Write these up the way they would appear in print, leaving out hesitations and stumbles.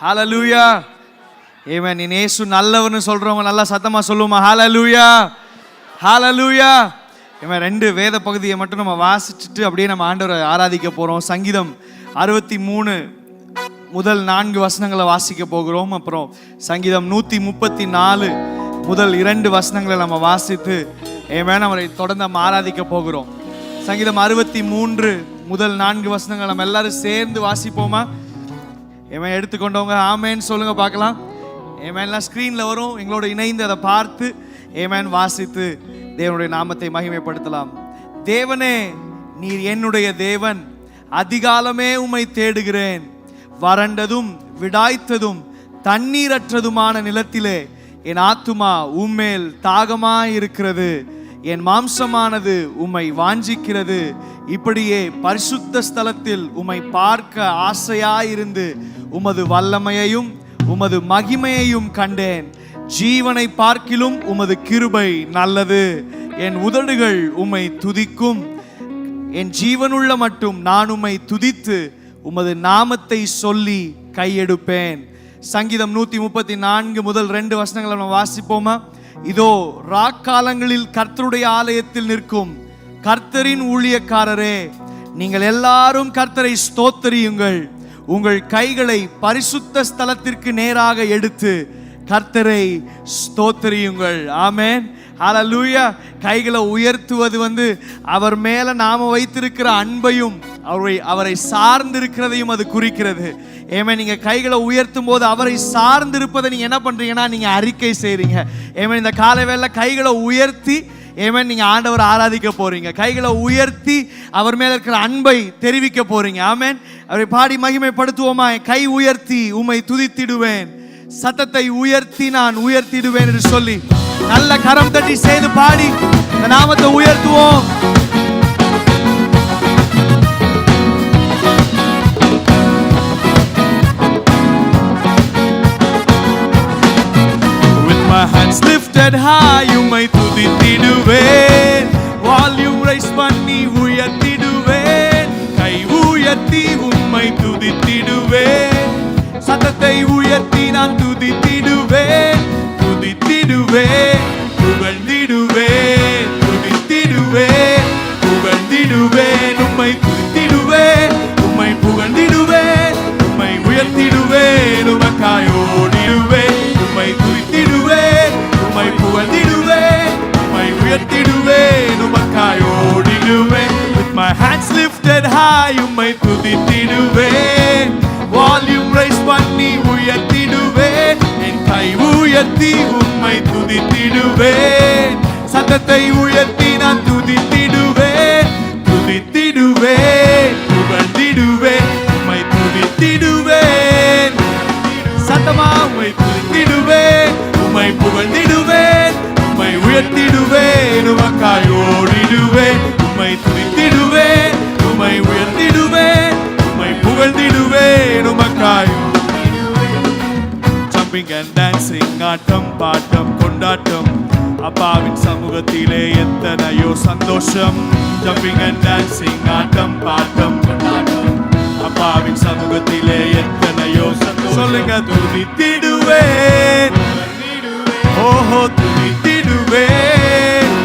ஹல்லேலூயா. ஆமென். இயேசு நல்லவர்னு சொல்றவங்க நல்லா சத்தமா சொல்லுமா ஹல்லேலூயா, ஹல்லேலூயா. ஆமென். 2 வேத பகுதியை மட்டும் நம்ம வாசிச்சுட்டு அப்படியே நம்ம ஆண்டவரை ஆராதிக்க போறோம். சங்கீதம் 63 முதல் 4 வசனங்களை வாசிக்க போகிறோம். அப்புறம் சங்கீதம் 134 முதல் 2 வசனங்களை நம்ம வாசித்து ஆமென் அவரை தொடர்ந்து நம்ம ஆராதிக்க போகிறோம். சங்கீதம் 63 முதல் 4 வசனங்கள் நம்ம எல்லாரும் சேர்ந்து வாசிப்போமா? ஆமென். எடுத்துக்கொண்டவங்க ஆமென் சொல்லுங்க பார்க்கலாம். ஆமென்லாம் ஸ்கிரீன்ல வரும், எங்களோட இணைந்து அதை பார்த்து ஆமென் வாசித்து தேவனுடைய நாமத்தை மகிமைப்படுத்தலாம். தேவனே, நீர் என்னுடைய தேவன், அதிகாலமே உம்மை தேடுகிறேன். வறண்டதும் விடாய்த்ததும் தண்ணீரற்றதுமான நிலத்திலே என் ஆத்துமா உம்மேல் தாகமாயிருக்கிறது. என் மாம்சமானது உம்மை வாஞ்சிக்கிறது. இப்படியே பரிசுத்த ஸ்தலத்தில் உம்மை பார்க்க ஆசையாயிருந்து உமது வல்லமையையும் உமது மகிமையையும் கண்டேன். ஜீவனை பார்க்கிலும் உமது கிருபை நல்லது. என் உதடுகள் உம்மை துதிக்கும். என் ஜீவனுள்ள மட்டும் நான் உம்மை துதித்து உமது நாமத்தை சொல்லி கையெடுப்பேன். சங்கீதம் 134 முதல் 2 வசனங்களை நம்ம வாசிப்போமா? இதோ ராக்காலங்களில் கர்த்தருடைய ஆலயத்தில் நிற்கும் கர்த்தரின் ஊழியக்காரரே, நீங்கள் எல்லாரும் கர்த்தரை ஸ்தோத்திரியுங்கள். உங்கள் கைகளை பரிசுத்த ஸ்தலத்திற்கு நேராக எடுத்து கர்த்தரை ஸ்தோத்திரியுங்கள். ஆமென், ஹல்லேலூயா. கைகளை உயர்த்துவது அவர் மேல நாம வைத்திருக்கிற அன்பையும் அவரை சார்ந்திருக்கிறதையும் அது குறிக்கிறது. ஆமென். நீங்க கைகளை உயர்த்தும் போது அவரை சார்ந்திருப்பதை நீங்க என்ன பண்றீங்கன்னா நீங்க அறிக்கை செய்றீங்க. ஆமென். இந்த காலை வேளையில கைகளை உயர்த்தி ஆமென் நீங்க ஆண்டவரை ஆராதிக்க போறீங்க. கைகளை உயர்த்தி அவர் மேல இருக்கிற அன்பை தெரிவிக்க போறீங்க. ஆமென். அவரை பாடி மகிமைப்படுத்துவோமா? கை உயர்த்தி உம்மை துதித்திடுவேன், சத்தத்தை உயர்த்தி நான் உயர்த்திடுவேன் என்று சொல்லி நல்ல கரம் தட்டி செய்து பாடி இந்த நாமத்தை உயர்த்துவோம். With my hands lifted high உம்மை துதித்திடுவேன். வால்யூம் ரைஸ் பண்ணி உயர்த்திடுவேன். கை உயர்த்தி உம்மை துதித்திடுவேன். சத்தத்தை உயர்த்தி நான் துதித்திடுவேன், துதித்திடுவேன், புகழ்ந்திடுவேன், துதித்திடுவேன், புகழ்ந்திடுவேன். உம்மை துதித்திடுவேன், உம்மை புகழ்ந்திடுவேன், உம்மை உயர்த்திடுவேன். உமக்காய் ஓடிடுவேன். உம்மை துதித்திடுவேன், உம்மை புகழ்ந்திடுவேன், உம்மை உயர்த்திடுவேன். உமக்காய் ஓடிடுவேன். With my hands lifted high உம்மை துதித்திடுவேன். வால்யூம் ரைஸ் பண்ணி உயர்த்திடுவேன். என் கை உயர்த்தி உம்மை துதித்திடுவேன். சத்தத்தை உயர்த்தி நான் துதித்திடுவேன், துதித்திடுவேன், புகழ்ந்திடுவேன். உம்மை துதித்திடுவேன். சத்தமா உம்மை துதித்திடுவேன், உம்மை புகழ்ந்திடுவேன், உம்மை உயர்த்திடுவேன். உமக்காய் ஓடிடுவேன். உம்மை துதித்திடுவேன், உம்மை உயர்த்திடுவேன், உம்மை புகழ்ந்திடுவேன். உமக்காய் jumping and dancing, ஆட்டம் பாட்டம் கொண்டாட்டம், அப்பாவின் சமூகத்திலே எத்தனையோ சந்தோஷம். jumping and dancing, ஆட்டம் பாட்டம் கொண்டாட்டம், அப்பாவின் சமூகத்திலே எத்தனையோ சந்தோஷம். சொல்லுங்க, துதித்திடுவேன், ஓஹோ துதித்திடுவேன்.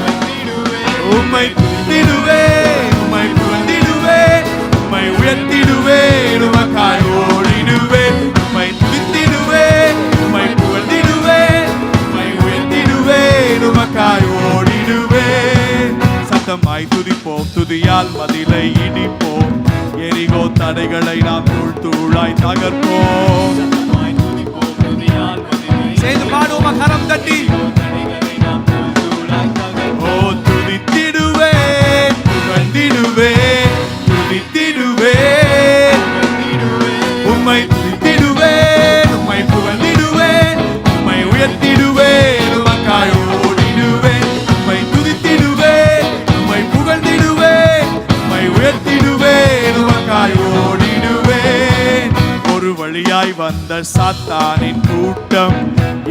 உம்மை துதித்திடுவேன், உம்மை புகழ்ந்திடுவேன், உம்மை உயர்த்திடுவேன். உமக்காய் ஓடிடுவேன். உம்மை துதித்திடுவேன், உம்மை புகழ்ந்திடுவேன், உம்மை உயர்த்திடுவேன். உமக்காய் ஓடிடுவேன். சத்தமாய் துதிப்போம், துதியால் மதிலை இடிப்போம், எரிகோ தடைகளை நாம் தூள் தூளாய் தகர்ப்போம். செய்து பாடுவோமா கரம் தட்டி? ஓ துதித்திடுவேன், புகழ்ந்திடுவேன், துதித்திடுவேன். உம்மை துதித்திடுவேன், உம்மை புகழ்ந்திடுவேன், உம்மை உயர்த்திடுவேன். உமக்காய் ஓடிடுவேன். உம்மை துதித்திடுவேன், உம்மை புகழ்ந்திடுவேன், உம்மை உயர்த்திடுவேன். உமக்காய் ஓடிடுவேன். ஒரு வழியாய் வந்த சாத்தானின் கூட்டம்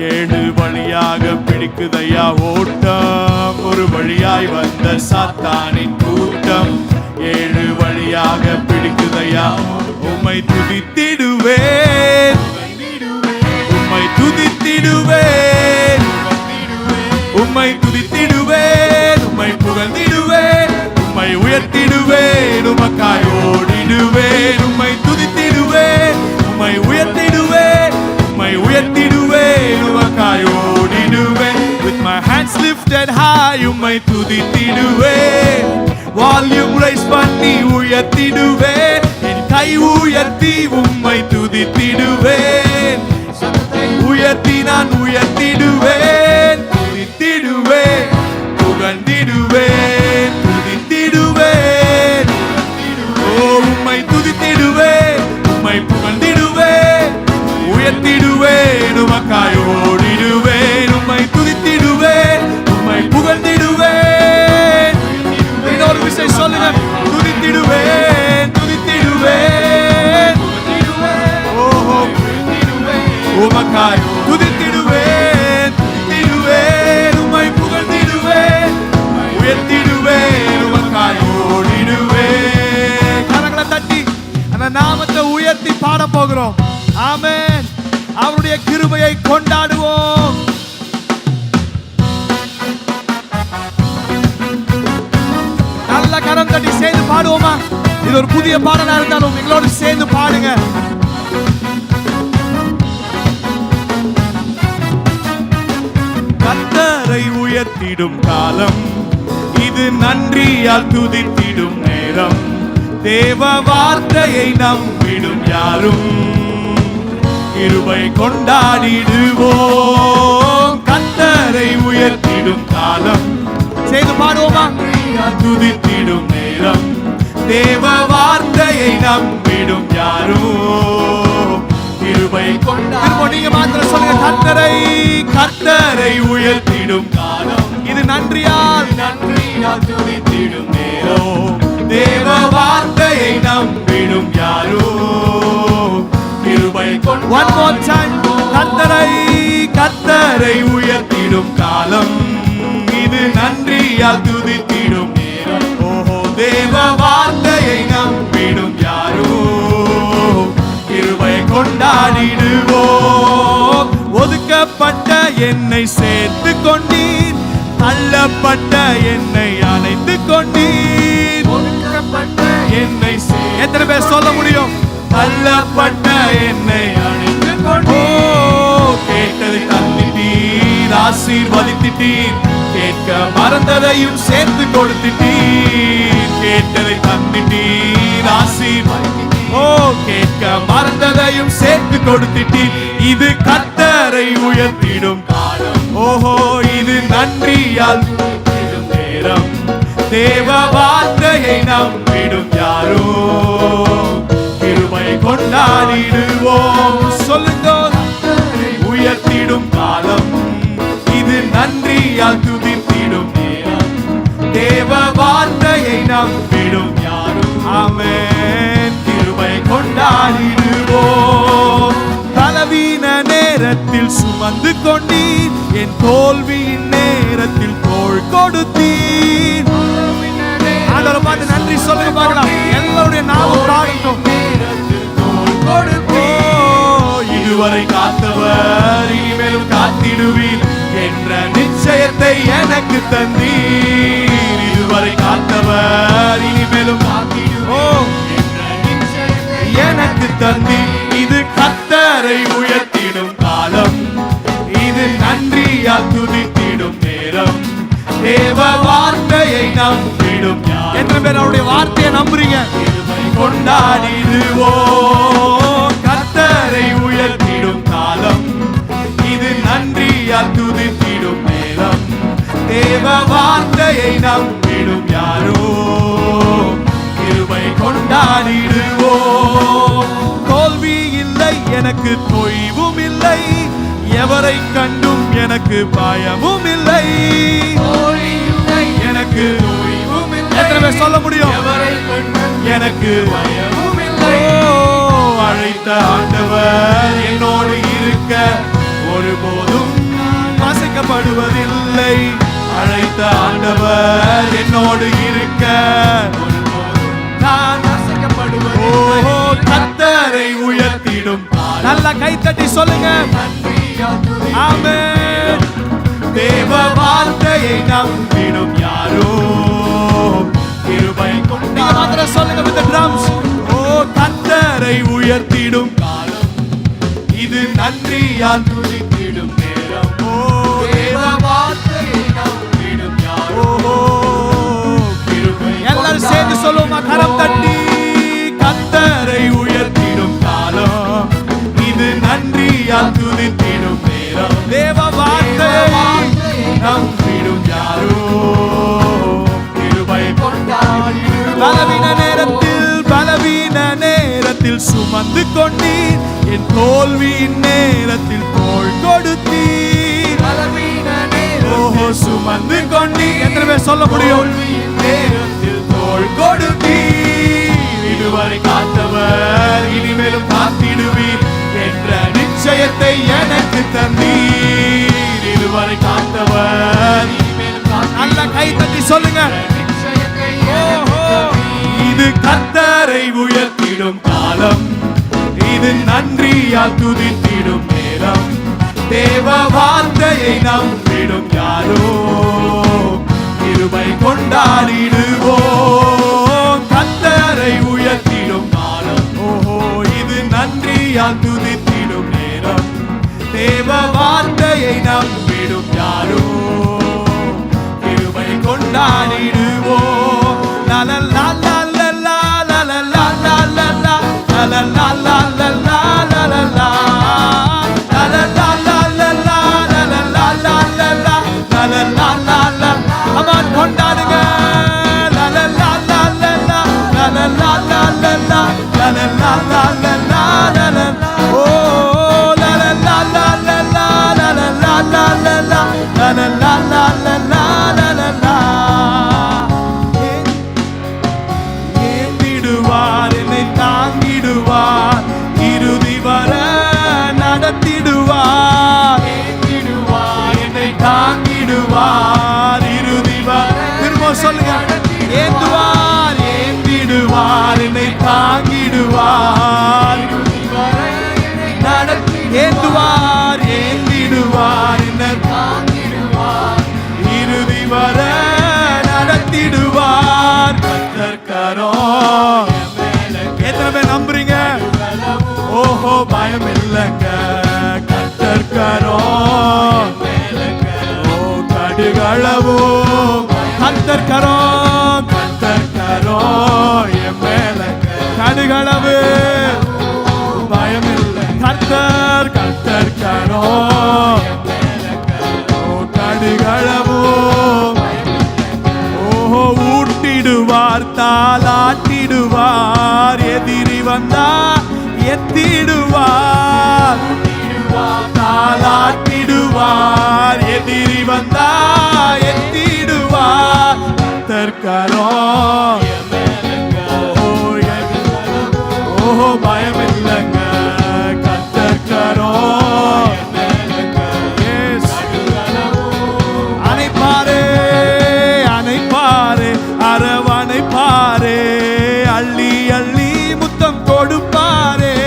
7 வழியாக பிடிக்குதையா ஓட்டம். ஒரு வழியாய் வந்த சாத்தானின் கூட்டம் 7 வழியாக பிடிக்குதையா. உம்மை துதித்திடுவேன், துதித்திடுவேன், உம்மை துதித்திடுவேன், உம்மை உயர்த்திடுவேன், உம்மை உயர்த்திடுவேன், உமக்காய் ஓடிடுவேன். With my hands lifted high, உம்மை துதித்திடுவேன், வால்யூம் ரைஸ் பண்ணி உயர்த்திடுவேன், என் கை உயர்த்தி உம்மை துதித்திடுவேன், உயர்த்தி நான் உயர்த்திடுவேன், துதித்திடுவேன், புகழ்ந்திடுவேன், துதித்திடுவேன், உம்மை துதித்திடுவேன், உம்மை புகழ்ந்திடுவேன், உயர்த்திடுவேன், உமக்காய் ஓடிடுவேன், உம்மை துதித்திடுவேன், உம்மை புகழ்ந்திடுவேன். இன்னொரு விஷயம் சொல்லுங்க, துதித்திடுவேன், துதித்திடுவேன், ஓஹோ உமக்காய் துதித்திடுவேன், துதித்திடுவேன், உம்மை புகழ்ந்திடுவேன், உயர்த்திடுவேன், உமக்காய் ஓடிடுவேன். கரங்களை தட்டி அந்த நாமத்தை உயர்த்தி பாட போகிறோம். ஆமென். அவருடைய கிருபையை கொண்டாடுவோம். நல்ல கரம் தட்டி சேர்ந்து பாடுவோமா? இது ஒரு புதிய பாடலா இருந்தாலும் எங்களோடு சேர்ந்து பாடுங்க. கர்த்தரை உயர்த்திடும் காலம் இது, நன்றியால் துதித்திடும் நேரம், தேவ வார்த்தையை நம்பிடும் யாரும் கிருபை கொண்டாடிடுவோம். கர்த்தரை உயர்த்திடும் காலம் செய்து பாடுவோமா? துதித்திடும் நேரம், தேவ வார்த்தையை நம்பிடும் யாரும் கிருபை கொண்டாடிடுவோம். நீங்க மாத்திரம் சொல்லுங்க, கர்த்தரை கர்த்தரை உயர்த்திடும் காலம் இது, நன்றியால் துதித்திடும் நேரம், தேவ வார்த்தையை நம்பிடும் யாரோ கிருபை கொண்டாடிடுவோம். One more time. கர்த்தரை கர்த்தரை உயர்த்திடும் காலம் இது, நன்றியால் துதித்திடும் நேரம், ஓஹோ தேவ வார்த்தையை நம்பிடும் யாரோ கிருபை கொண்டாடிடுவோம். ஒதுக்கப்பட்ட என்னை சேர்த்து கொண்டீர், தள்ளப்பட்ட என்னை அணைத்து கொண்டீர். ஒதுக்கப்பட்ட என்னை எத்தனை பேர் சொல்ல முடியும்? தள்ளப்பட்ட என்னை அணைத்து கொண்டீர். கேட்டதை தந்திட்டீர், ஆசீர்வதித்திட்டீர், கேட்க மறந்ததையும் சேர்த்து கொடுத்துட்டீர். கேட்டதை தந்திட்டீர், ஆசீர்வதித்தீர், கேட்க மறந்ததையும் சேர்த்து கொடுத்துட்டீர். இது கர்த்தரை உயர்த்திடும் காலம், ஓஹோ இது நன்றியால் துதித்திடும் நேரம், தேவ வார்த்தையை நம்பிடும் யாரோ கிருபை கொண்டாடிடுவோம். சொல்லுங்க, உயர்த்திடும் காலம் இது, நன்றியால் துதித்திடும் நேரம், தேவ வார்த்தையை நம்பிடும் யாரோ. ஆமென். கிருபை கொண்டாடிடுவோம். பலவீன நேரத்தில் சுமந்து கொண்டீர், என் தோல்வியின் நேரத்தில் தோள் கொடுத்தீர். ஆண்டவரை பார்த்து நன்றி சொல்லுங்க பார்க்கலாம். எல்லாருடைய நாமம் பாடட்டும். இதுவரை காத்தவர் இனிமேலும் காத்திடுவீர் என்ற நிச்சயத்தை எனக்கு தந்தீர். இதுவரை காத்தவர் இனிமேலும் காத்திடுவோம் என்ற நிச்சயத்தை எனக்கு தந்தீர். இது கர்த்தரை உயர்த்திடும் காலம் இது, நன்றியால் துதித்திடும் நேரம், தேவ வார்த்தையை நம்பிடும் யார். எத்தனை பேர் அவருடைய வார்த்தையை நம்புறீங்க? கொண்டாடிடுவோம். கர்த்தரை உயர்த்திடும் காலம் இது, நன்றியால் துதித்திடும் நேரம், தேவ வார்த்தையை நம்பிடும் யாரோ கிருபை கொண்டாடிடுவோம். தோல்வி இல்லை எனக்கு, தொய்வும் இல்லை, எவரை கண்டும் எனக்கு பயமும் இல்லை. எனக்கு எத்தனை பேர் சொல்ல முடியும்? எனக்கு பயமும் இல்லை. அழைத்த ஆண்டவர் என்னோடு இருக்க ஒருபோதும் அசைக்கப்படுவதில்லை. அழைத்த ஆண்டவர் என்னோடு இருக்க நான் அசைக்கப்படுவதில்லை. கர்த்தரை உயர்த்திடும். நல்ல கைத்தட்டி சொல்லுங்க. ஆமென். தேவ வார்த்தையை நம்பிடும் யாரோ கிருபை கொண்டாடிடுவோம். சொல்லுங்க with the drums. ஓ கர்த்தரை உயர்த்திடும் காலம், இது நன்றியால் துதித்திடும் நேரம். ஓ தேவ வார்த்தையை நம்பிடும் யாரோ. எல்லாரும் சேர்ந்து சொல்லுவோமா, கரம் தட்டி. கர்த்தரை உயர்த்திடும் காலம், இது நன்றியால் துதித்திடும் நேரம். தேவ வார்த்தையை நம்பிடும் யாரோ. கிருபை கொண்டாடிடும். பலவீன நேரத்தில் சுமந்து கொண்டீர், என் தோல்வியின் நேரத்தில் தோள் கொடுத்தீர். பலவீன நேரத்தில் சுமந்து கொண்டீர். எத்தனை பேர் சொல்ல முடியும்? நேரத்தில் தோள் கொடுத்தீர். இதுவரை காத்தவர் இனிமேலும் காத்திடுவீர் என்ற நிச்சயத்தை எனக்கு தந்தீர். இதுவரை காத்தவர் நல்ல கை தட்டி சொல்லுங்க. இது கர்த்தரை உயர்த்திடும் காலம், இது நன்றியால் துதித்திடும் நேரம். தேவ வார்த்தையை நம்பிடும் யாரோ. கிருபை கொண்டாடிடுவோம். கர்த்தரை உயர்த்திடும் காலம், ஓஹோ இது நன்றியால் துதித்திடும் நேரம். தேவ வார்த்தையை நம்பிடும் யாரோ. கிருபை கொண்டாடிடுவோம். லலலா லலலா லலலா லலலா லலலா லலலா லலலா லலலா லலலா லலலா லலலா லலலா லலலா. அம்மான் கொண்டாடுங்க. லலலா லலலா லலலா லலலா லலலா லலலா லலலா. ஓ லலலா லலலா லலலா லலலா லலலா லலலா லலலா. ஏந்திடுவார், என்னை தாங்கிடுவார், இறுதி வர நடத்திடுவார். ஏந்திடுவார், என்னை தாங்கிடுவார், இறுதி வர. திரும்ப சொல்லுங்க. ஏந்துவார், ஏந்திடுவார், என்னை தாங்கிடுவார், ஏந்துவார், ஏந்திடுவார், என்னை தாங்கிடுவார், இறுதி வர நடத்திடுவார். கர்த்தர்கரம். எத்தனை பேர் நம்புறீங்க? ஓஹோ பயம் இல்லைங்க. கர்த்தர்கரம். ஓ கடுகளவோ கர்த்தர்கரம். கர்த்தர்கரம் என் மேல கடுகளவு பயம் இல்லை. கர்த்தர் கர்த்தர்கரம். ஓ கடுகளவோ. ஓஹோ ஊட்டிடுவார், தாளாட்டிடுவார், எதிரி வந்தா எத்திடுவார். தாளாட்டிடுவார், எதிரி வந்தா எத்திடுவார். கர்த்தர்கரம். ஓஹோ பயம் இல்லைங்க. கர்த்தர்கரம். அணைப்பாரே அணைப்பாரே அரவணைப்பாரே, அள்ளி அள்ளி முத்தம் கொடுப்பாரே.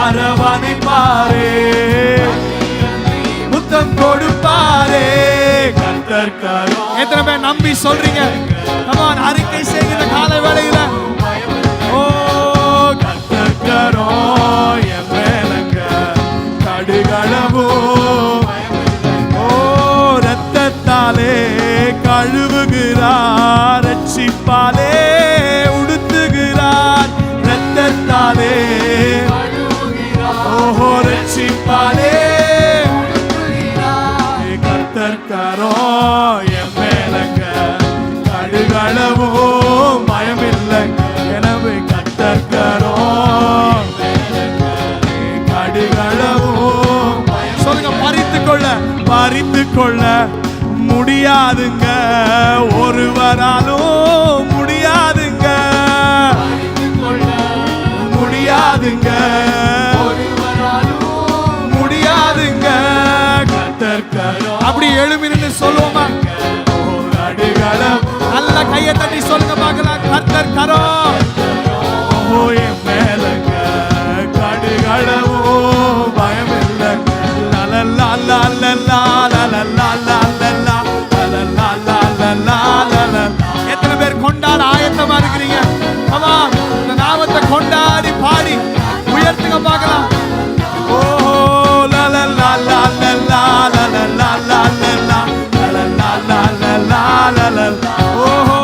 அரவணைப்பாரே முத்தம் கொடுப்பாரே. கர்த்தர்கரம். எத்தனை பேர் நம்பி சொல்றீங்க? கமான் அறிக்கை செய்கிற கால வேளையில. ஓ கர்த்தர்கரம் என் மேலங்க கடுகளவோ. ஓ ரத்தத்தாலே கழுவுகிறார், ரட்சிப்பாலே உடுத்துகிறார். ரத்தத்தாலே ஓஹோ ரட்சிப்பாலே. கர்த்தர்கரம் என் மேலங்க கடுகளவோ பயமில்லைங்க. எனவே கர்த்தர்கரம் கடுகளவோ. சொல்லுங்க. பறித்து கொள்ள முடியாதுங்க, ஒருவராலும் முடியாதுங்க. முடியாதுங்க, முடியாதுங்க. கர்த்தர்கரம். அப்படி எழுமி நின்று சொல்லுவோமா? நல்ல கையை தட்டி சொல்லுங்க பார்க்கலாம். கர்த்தர்கரம். ஓ என் மேலங்க கடுகளவோ பயமில்லை. லலலா லலலா லலலா லலலா லலலா லலலா. எத்தனை பேர் கொண்டாட ஆயத்தமா இருக்கிறீங்க? பார்க்கலாம். ஓஹோ லா லா லா லா லா லா லா லா லா லா லா லா லா லா லா. ஓஹோ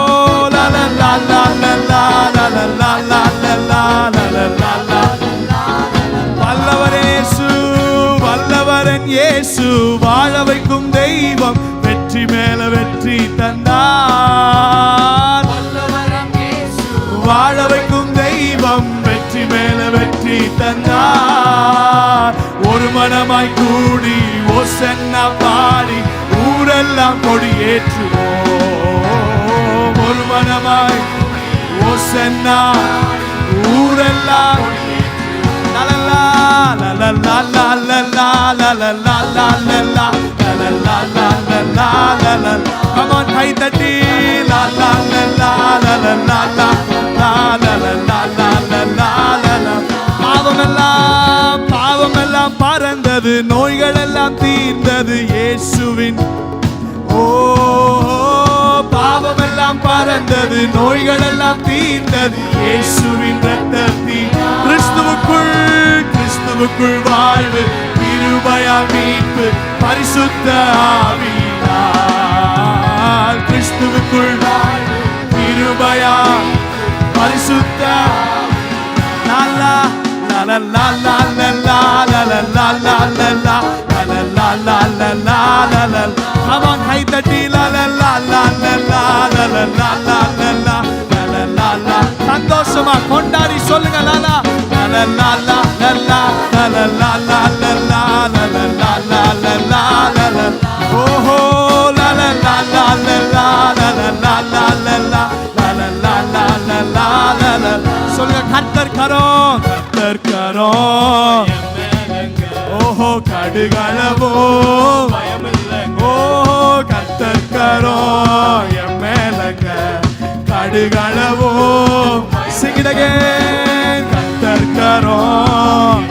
லா லா லா லா லா லா லா லா லா லா லா லா. வல்லவர் இயேசு, வல்லவரன் இயேசு, வாழ வைக்கும் தெய்வம், வெற்றி மேல வெற்றி தந்தார். வாழ வைக்கும் தெய்வம், வெற்றி மேல வெற்றி தந்தார். ஒரு மனமாய் கூடி ஓசன்னா பாடி ஊரெல்லாம் கொடியேற்றுவோம். ஒரு மனமாய் ஓசன்னா ஊரெல்லாம் லலலா லலலா லலலா லலலா லலலா லலலா லலலா லலலா. Come on, கை தட்டி லா லா லலா லலலா லா லா லலலா லலலா லலலா. பாவமெல்லாம் பறந்தது, நோய்கள் எல்லாம் தீர்ந்தது இயேசுவின். ஓ பாவமெல்லாம் பறந்தது, நோய்கள் எல்லாம் தீர்ந்தது இயேசுவின் ரத்தத்தில். கிறிஸ்துவுக்குள் வாழ்வு, கிருபையால் மீட்பு, பரிசுத்த ஆவியினால். கிறிஸ்துவுக்குள் வாழ்வு, கிருபையால் பரிசுத்த லலலா லலலா லலலா லலலா லலலா லலலா லலலா லலலா. Come on, கை தட்டி லலலா லலலா லலலா லலலா லலலா. சந்தோஷமா கொண்டாடி சொல்லுங்க லலா லலலா லலலா லலலா லலலா லலலா லலலா லலலா. ஓஹோ லலலா லலலா லலலா லலலா லலலா லலலா லலலா. சொல்லுங்க கர்த்தர் கரம், கர்த்தர் கரம். ஓஹோ கடுகளவோ ஓஹோ கர்த்தர் கரம் என் மேலங்க கடுகளவோ. Sing it again. கர்த்தர் கரம்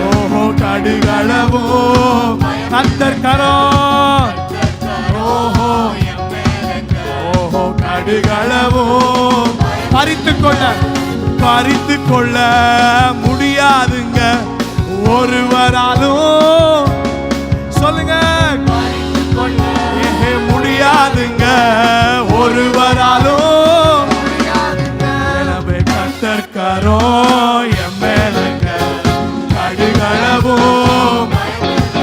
ஓஹோ கடுகளவோ. கர்த்தர் கரம் ஓஹோ ஓஹோ கடுகளவோ. பறித்து கொள்ள முடியாதுங்க ஒருவராலும். சொல்லுங்க முடியாதுங்க ஒருவராலும். எனவே கர்த்தர் கரம் என் மேலங்க கடுகளவோ.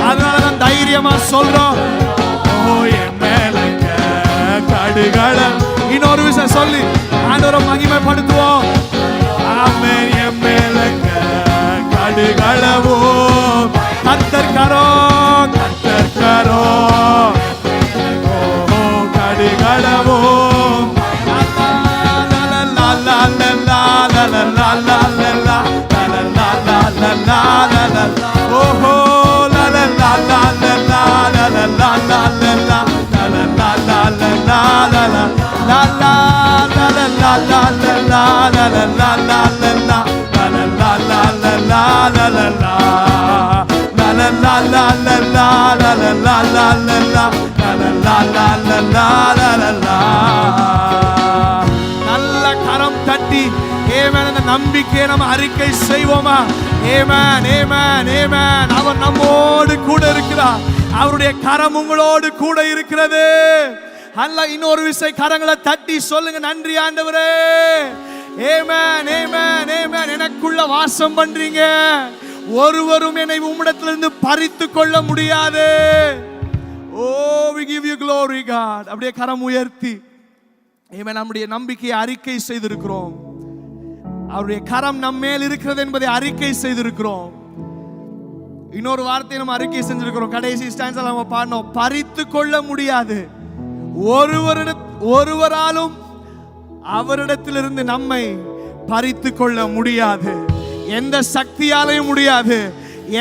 அதனாலதான் தைரியமா சொல்றோம். ஓ என் மேலங்க கடுகளம். இன்னொரு விஷயம் சொல்லி ஆண்டவரை மகிமைப்படுத்துவோம். ஆமென். என் மேலங்க கடுகளவோ. கர்த்தர் கரம், கர்த்தர் கரம் ஓஹோ கடுகளவோ. லலலா லலலா லலலா லலலா லலலா லலலா லலலா. ஓஹோ லலலா லலலா லலலா லலலா லலலா லலலா லலலா லலலா லலலா லலலா லலலா லலலா லலலா லலலா. நல்ல கரம் தட்டி ஆமென் என்ற நம்பிக்கையை நம்ம அறிக்கை செய்வோமா? ஆமென் ஆமென் ஆமென். அவர் நம்மோடு கூட இருக்கிறார். அவருடைய கரம் உங்களோடு கூட இருக்கிறது. அல்ல இன்னொரு விஷயம் கரங்களை தட்டி சொல்லுங்க நன்றி ஆண்டவரே. ஆமென் ஆமென் ஆமென். எனக்குள்ள வாசம் பண்றீங்க, ஒருவரும் என்னை உம்மிடத்திலிருந்து பறித்து கொள்ள முடியாது. ஓ we give you glory God. அப்படியே கரம் உயர்த்தி ஆமென் நம்முடைய நம்பிக்கையை அறிக்கை செய்திருக்கிறோம். அவருடைய கரம் நம்ம மேல் இருக்கிறது என்பதை அறிக்கை செய்திருக்கிறோம். இன்னொரு வார்த்தையை நம்ம அறிக்கை செஞ்சிருக்கிறோம். கடைசி ஸ்டான்ஸ்ல நம்ம பாடணும், பறித்து கொள்ள முடியாது ஒருவராலும் அவரிடத்திலிருந்து நம்மை பறித்து கொள்ள முடியாது. எந்த சக்தியாலையும் முடியாது,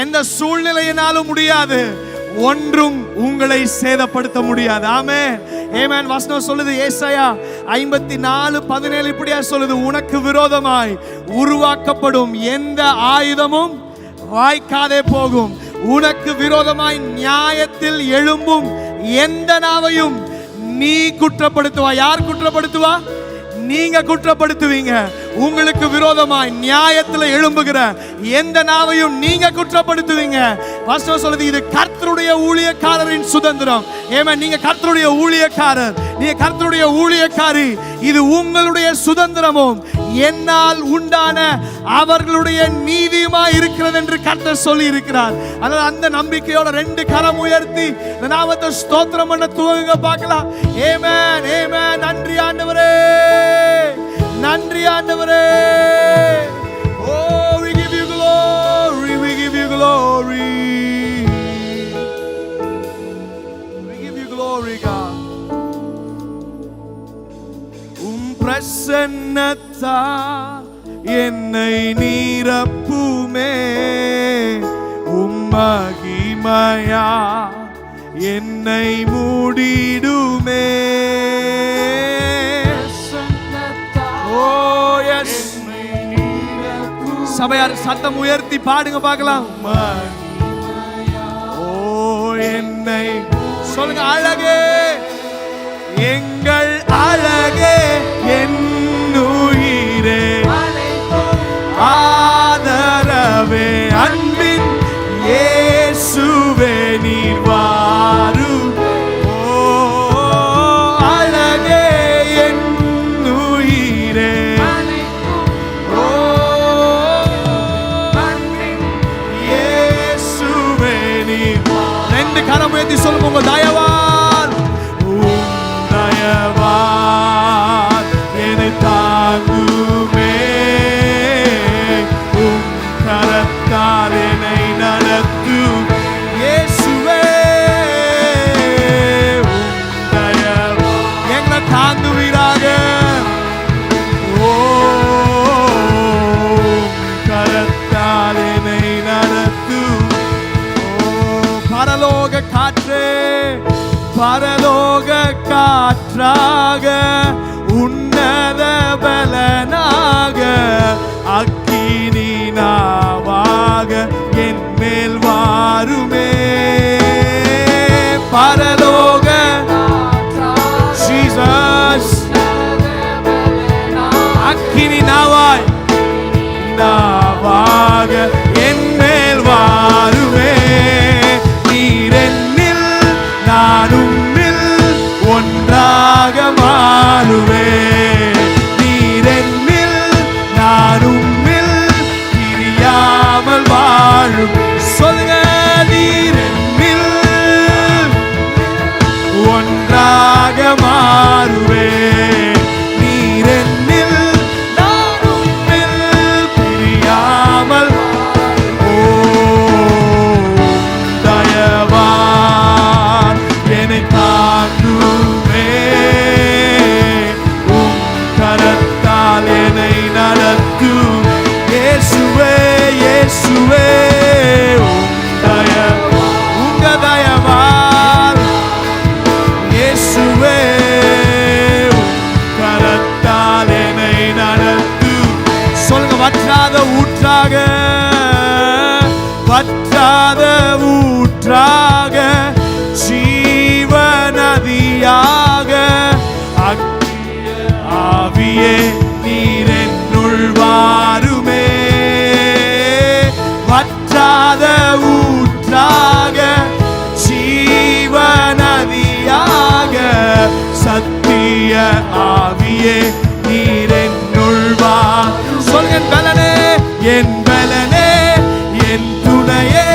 எந்த சூழ்நிலையினாலும் முடியாது. ஒன்றும் உங்களை சேதப்படுத்த முடியாது. ஆமென் ஆமென். வசனம் சொல்லுது ஏசாயா 54:17 இப்படியா சொல்லுது, உனக்கு விரோதமாய் உருவாக்கப்படும் எந்த ஆயுதமும் வாய்க்காதே போகும். உனக்கு விரோதமாய் நியாயத்தில் எழும்பும் எந்த நாவையும் நீ குற்றப்படுத்துவா. யார் குற்றப்படுத்துவா? நீங்க குற்றப்படுத்துவீங்க. உங்களுக்கு விரோதமாய் நியாயத்துல எழும்புகிற எந்த நாவையும் நீங்க குற்றப்படுத்துவீங்க. வசனம் சொல்லுது, இது கர்த்தருடைய ஊழியக்காரரின் சுதந்திரம். ஏமே, நீங்க கர்த்தருடைய ஊழியக்காரர், நீங்க கர்த்தருடைய ஊழியக்காரி. இது உங்களுடைய சுதந்திரமும் என்னால் உண்டான அவர்களுடைய நீதியுமாய் இருக்கிறது என்று கர்த்தர் சொல்லி இருக்கிறார். அதனால அந்த நம்பிக்கையோட 2 கரம் உயர்த்தி இந்த நாமத்தை ஸ்தோத்திரம் பண்ண துவங்குங்க பார்க்கலாம். ஆமென், ஆமென். நன்றி ஆண்டவரே, நன்றி ஆண்டவரே. Oh, we give you glory, we give you glory, we give you glory, God. பிரசன்னத்தா என்னை நீரப்புமே, மகிமையா என்னை மூடிடுமே. Oh yes, சபையார் சத்தம் உயர்த்தி பாடுங்க பார்க்கலாம். ஓ என்னை சொல்லுங்க. அழகே, எங்கள் அழகே, என் உயிரே, ஆதரவே, அன்பின் இயேசுவே நீர் வாரும். ஓ அழகே, என் உயிரே, ஓ இயேசுவே நீர். 2 கரம் உயர்த்தி சொல்லுங்க. உங்க தயவால், தயவால் என்னை தாங்குமே, உம் கரத்தால் என்னை நடத்தும் இயேசுவே. உம் தயவால் எங்களை தாங்குவீராக. ஓ கரத்தால் என்னை நடத்தும். ஓ பரலோக காற்றே, பரலோக காற்றாக, உன்னத பலனாக, அக்கினி நாவாக என் மேல் வாருமே. பரலோக ஜீசஸ், அக்கினி நாவாய் நாவாக என் மேல் வாருமே. நீர் என்னில் நான் உம்மில் ஒன்றாக மாறுவே. நீர் என்னில் நான் உம்மில் பிரியாமல் வாழும். சொல்லுங்க. நீர் என்னில் ஒன்றாக மாறுவே. நீர் என்னில் நான் உம்மில் பிரியாமல். ஓ தயவான் என்னை தாங்குமே, உம் கரத்தால் என்னை நடத்தும் இயேசுவே. இயேசுவே, உங்க தயவால் இயேசுவே, உம் கரத்தால் என்னை நடத்தும். சொல்லுங்க. வற்றாத ஊற்றாக, வற்றாத ஊற்றாக, ஜீவ நதியாக, ஆவியே நீர் என்னுள் வாருமே. வற்றாத ஊற்றாக, ஜீவ நதியாக, சத்திய ஆவியே நீர் என்னுள் வாரும். சொல்லுங்க. பலனே, என் பலனே, என் துணையே,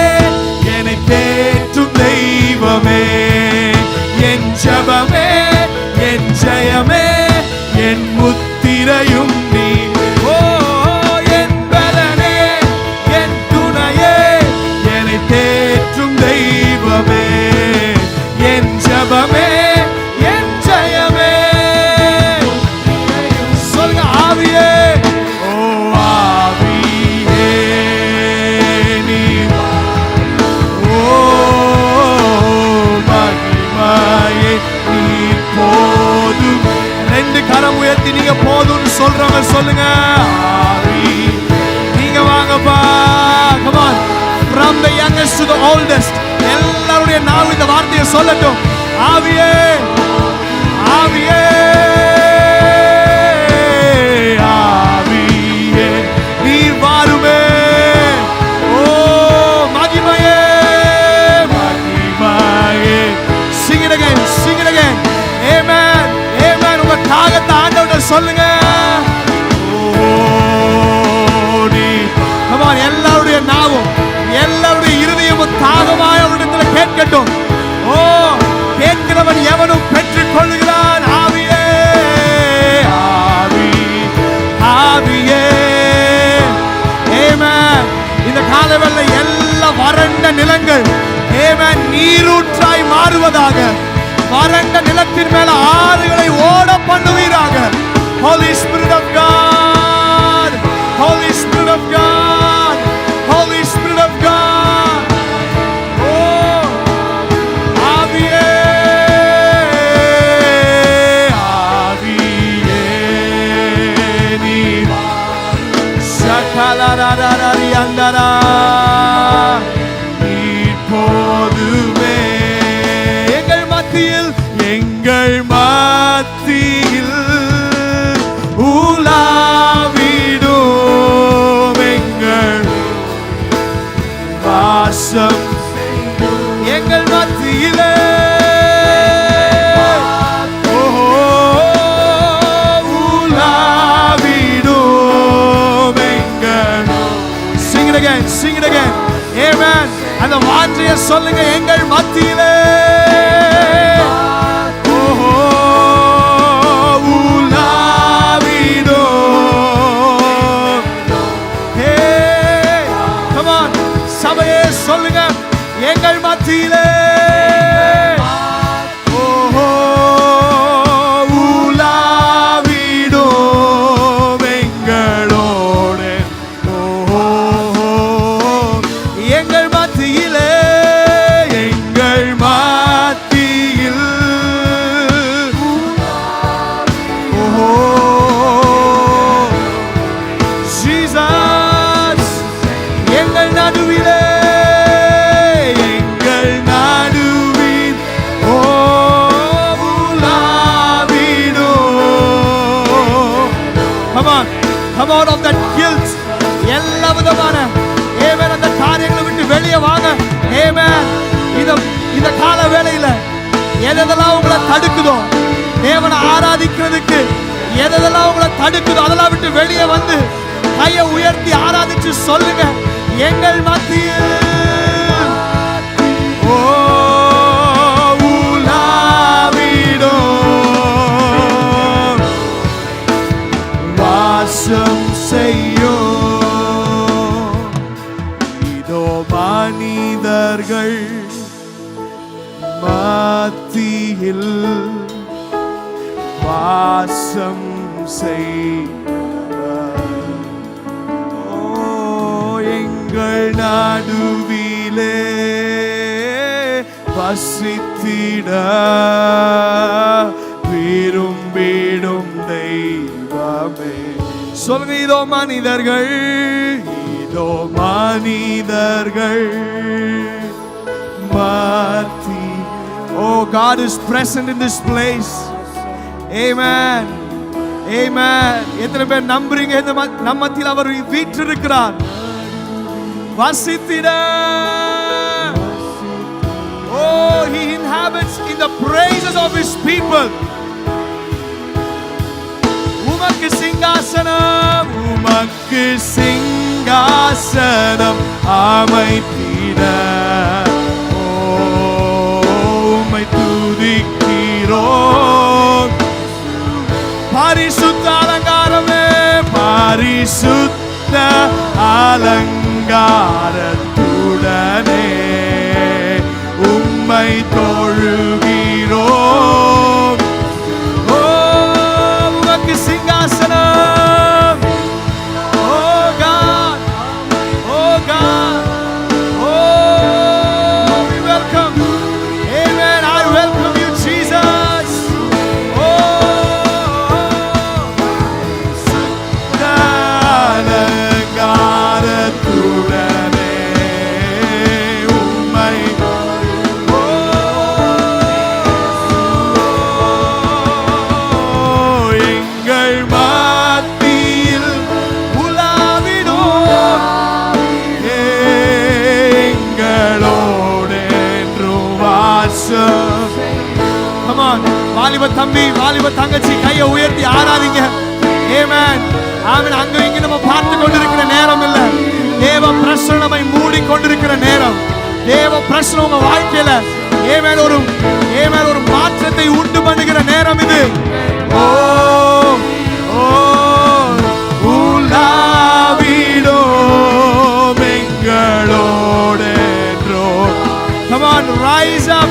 என்னை தேற்றும் தெய்வமே, என் ஜெபமே, என் ஜெயமே, என் முத்திரையும் நீ. ஓ என் பலனே, என் துணையே, என்னை தேற்றும் தெய்வமே, என் ஜெபமே, என் ஜெயமே. சொல்லுங்க. ஆவியே, ஓ ஆவியே நீ, ஓ மகிமையே நீ போதும். 2 கரம் உயர்த்தி நீங்க போதும்னு சொல்றவங்க சொல்லுங்க. ஆவி நீங்க வாங்கப்பா. Come on, from the youngest to the oldest, எல்லாருடைய நாவு இந்த வார்த்தையை சொல்லட்டும். ஆவியே, ஆவியே, ஆவி மாறுவதாக. வறண்ட நிலத்தின் மேல ஆறுகளை ஓட பண்ணுவீராக. Holy Spirit of God, Holy Spirit of God, Holy Spirit of God. Oh, ஆவியே, ஆவியே நீ சகலரரரி அந்தரா இப்போதுமே எங்கள் மத்தியில் உலாவிடும் எங்கள் வாசம் எங்கள் மத்தியிலே உலாவிடும் எங்கள். Sing it again, sing it again. Amen. அந்த வார்த்தையை சொல்லுங்க, எங்கள் மத்தியிலே சொல்லுங்க, எங்கள் மத்தியிலே உலாவிடும் எங்களோடு. எங்கள் மத்தியிலே எங்கள் மத்தியில் ஜீசஸ் எங்கள் நடுவிலே come out of that guilt. எல்லா விதமான ஆமென் அந்த காரியங்களை விட்டு வெளியே வாங்க. ஆமென். இந்த கால வேளையில எதெல்லாம் உங்களை தடுக்குதோ, தேவனை ஆராதிக்கிறதுக்கு எதெல்லாம் உங்களை தடுக்குதோ அதெல்லாம் விட்டு வெளியே வந்து கையை உயர்த்தி ஆராதிச்சு சொல்லுங்க, எங்கள் மத்தியில் உலாவிடும் வாசம் செய்யும். இதோ மனிதர்கள் மத்தியில் வாசம் செய்தவர். ஓ எங்கள் நடுவிலே வசித்திட விரும்பிடும் தெய்வமே. சொல்லுங்க, இதோ மனிதர்கள், இதோ மனிதர்கள் மத்தி. Oh, God is present in this place. Amen. Amen. எத்தனை பேர் நம்புறீங்க நம்ம மத்தியில் அவர் வீற்றிருக்கிறார், வசித்திட. Oh, he inhabits in the praises of his people. உமக்கு சிங்காசனம், உமக்கு சிங்காசனம் அமைத்திட உம்மை துதிக்கிறோம். பரிசுத்த அலங்காரமே, பரிசுத்த அலங்காரத்துடனே உம்மை தொழுகிறோம். ஓ உமக்கு சிங்காசனம். Oh God, oh God, oh we welcome. Amen. I welcome you, Jesus. Oh அலங்காரத்துடனே உம்மை எங்கள் மத்தியில் உலாவிடும் எங்களோடு என்றும் வாசம். Come on, வாலிப தம்பி, வாலிப தங்கச்சி, கையை உயர்த்தி ஆராதிங்க. Amen. ஆமென். அங்க இங்க நம்ம பார்த்து கொண்டிருக்கிற நேரம் இல்ல, தேவ பிரசன்னம் நம்மை மூடி கொண்டிருக்கிற நேரம். தேவ பிரசன்னம் உங்க வாழ்க்கையில ஆமென் ஒரு மாற்றத்தை உண்டு பண்ணுகிற நேரம் இது. ஓ ஓ உலாவிடும் எங்களோடு. Come on, rise up,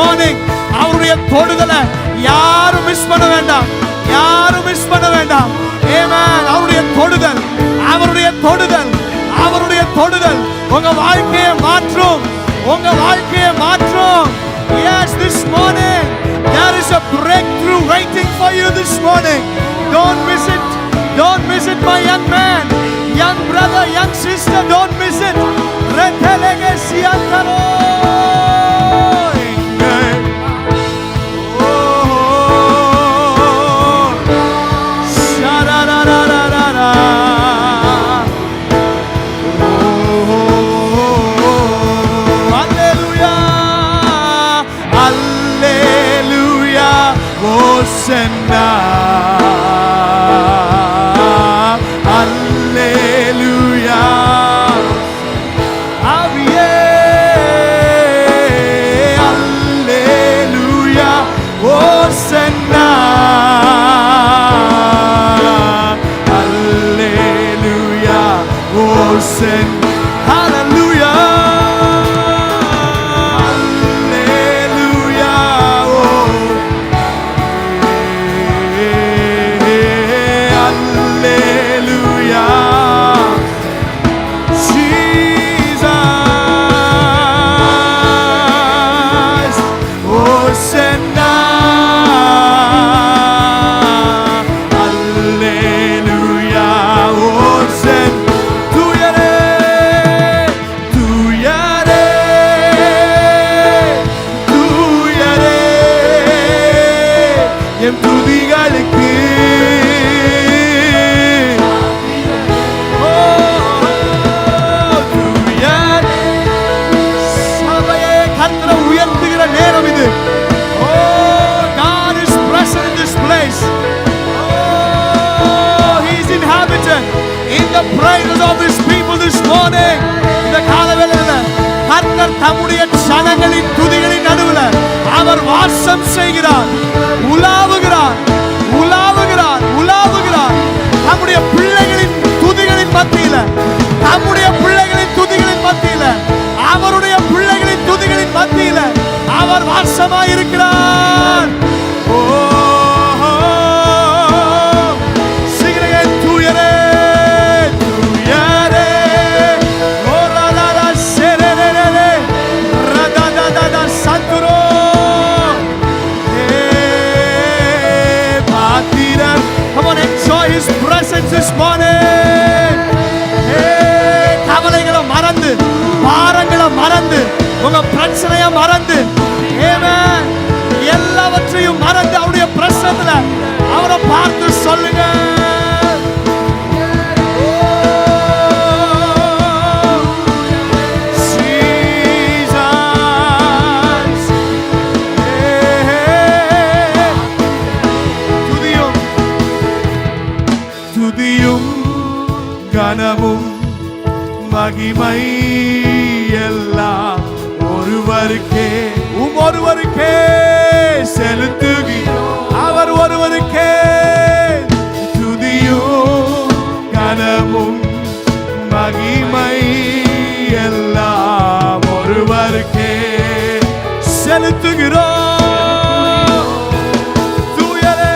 morning. அவருடைய தொடுதலை யாரும் மிஸ் பண்ண வேண்டாம், யாரும் மிஸ் பண்ண வேண்டாம். ஆமென். அவருடைய தொடுதல், அவருடைய தொடுதல், அவருடைய தொடுதல் உங்க வாழ்க்கையை மாற்றும், உங்க வாழ்க்கையை மாற்றும். Yes, this morning there is a breakthrough waiting for you this morning. Don't miss it. Don't miss it, my young man, young brother, young sister. Don't miss it. Retelege siantaro. Hosanna, Alleluia, Aviye, Alleluia, Hosanna, Alleluia, Hosanna. தம்முடைய சனங்களின் துதிகளின் நடுவில் அவர் வாசம் செய்கிறார், உலாவுகிறார், உலாவுகிறார், உலாவுகிறார். நம்முடைய பிள்ளைகளின் துதிகளின் மத்தியில, நம்முடைய பிள்ளைகளின் துதிகளின் மத்தியில, அவருடைய பிள்ளைகளின் துதிகளின் மத்தியில அவர் வாசமாய் இருக்கிறார். His presence this morning. கவலைகளை மறந்து, பாரங்களை மறந்து, உங்க பிரச்சனையை மறந்து, ஆமென், எல்லாவற்றையும் மறந்து அவருடைய பிரசன்னத்துல அவரை பார்த்து சொல்லுங்க. கனமும் மகிமை எல்லாம் ஒருவருக்கே, ஒருவருக்கே செலுத்துகிறோம். அவர் ஒருவருக்கே துதியும் கனமும் மகிமை எல்லாம் ஒருவருக்கே செலுத்துகிறோம். தூயரே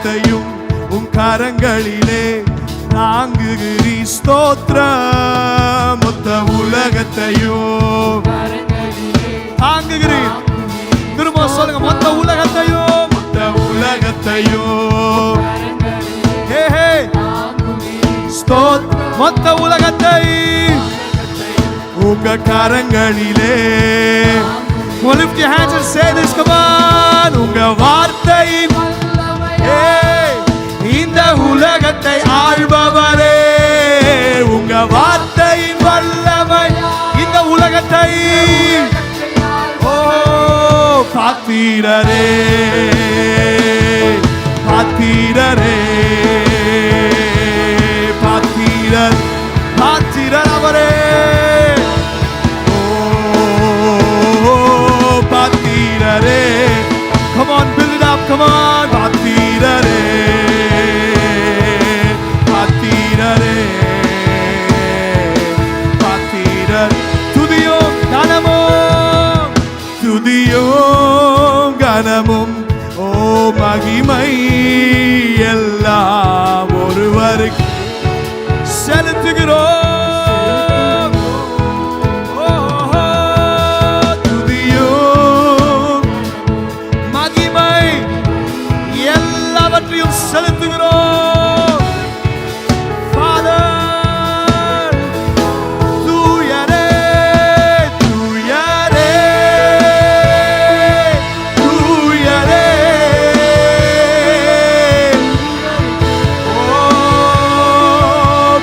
உலகத்தையும் உம் கரங்களிலே தாங்குகிறீ. ஸ்தோத்திரம். மொத்த உலகத்தையும் தாங்குகிறீர். திரும்ப சொல்லுங்க, மொத்த உலகத்தையும், மொத்த உலகத்தையும். மொத்த உலகத்தை உங்க கரங்களிலே. Lift your hands and say this, come on. உங்க வார்த்தை இந்த உலகத்தை ஆள்பவரே. உங்க வார்த்தையின் வல்லமை இந்த உலகத்தை பாத்திரரே, பாத்திரரே, பாத்திரர், பாத்திரர் அவரே. பாத்திரரே. Come on, build it up, come on. பாத்திரரே, பாத்திரரே, பாத்திரர். துதியும் கனமும், துதியும் கனமும் ஓ மகிமை எல்லாம் ஒருவருக்கு செலுத்துகிறோம். துதியும் மகிமை எல்லாவற்றையும் செலுத்துகிறோம். Father, தூயரே, தூயரே, தூயரே.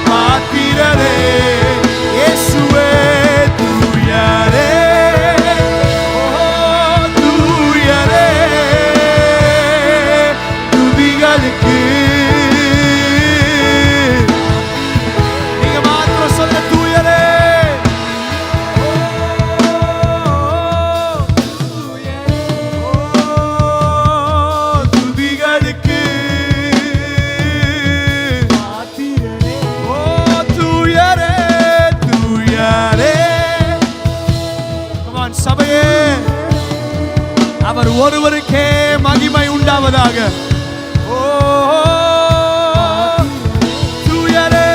பாத்திரரே, இயேசுவே தூயரே, தூயரே. துதிகளுக்கு நீங்க மாத்திரம் சொல்ல, தூயரே. துதிகளுக்கு தூயரே, தூயரே. Come on, சபையே, அவர் ஒருவருக்கே மகிமை உண்டாவதாக. தூயரே,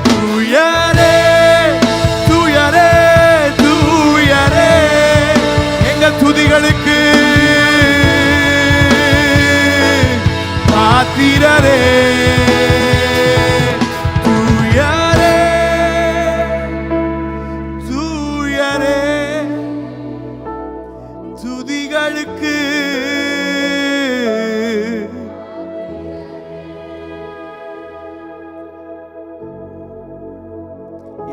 தூயரே, தூயரே, தூயரே. எங்கள் துதிகளுக்கு பாத்திரரே, தூயரே, தூயரே. துதிகளுக்கு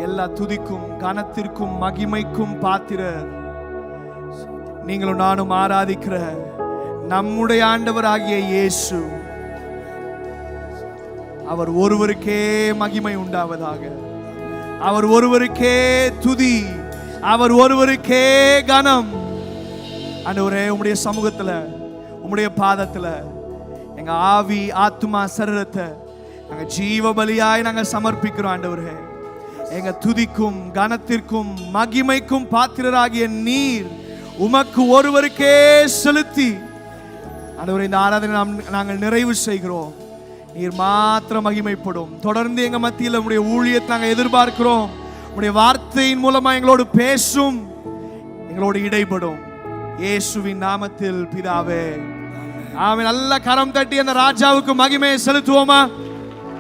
எல்லா துதிக்கும் கனத்திற்கும் மகிமைக்கும் பாத்திரர் நீங்களும் நானும் ஆராதிக்கிற நம்முடைய ஆண்டவராகிய இயேசு. அவர் ஒருவருக்கே மகிமை உண்டாவதாக. அவர் ஒருவருக்கே துதி, அவர் ஒருவருக்கே கனம். ஆண்டவரே, உம்முடைய சமூகத்துல, உம்முடைய பாதத்துல எங்க ஆவி ஆத்துமா சரீரத்தை நாங்க ஜீவ பலியாய் நாங்க சமர்ப்பிக்கிறோம். ஆண்டவரே, எங்க துதிக்கும் கனத்திற்கும் மகிமைக்கும் பாத்திரராகிய நீர் உமக்கு ஒருவருக்கே செலுத்தி ஆண்டவரே இந்த ஆராதனை நாங்கள் நிறைவு செய்கிறோம். நீர் மாத்திரம் மகிமைப்படும். தொடர்ந்து எங்க மத்தியில் உம்முடைய ஊழியத்தை நாங்கள் எதிர்பார்க்கிறோம். உம்முடைய வார்த்தையின் மூலமா எங்களோடு பேசும், எங்களோடு இடைப்படும். இயேசுவின் நாமத்தில் பிதாவே, ஆமென். நல்ல கரம் தட்டி அந்த ராஜாவுக்கு மகிமையை செலுத்துவோமா?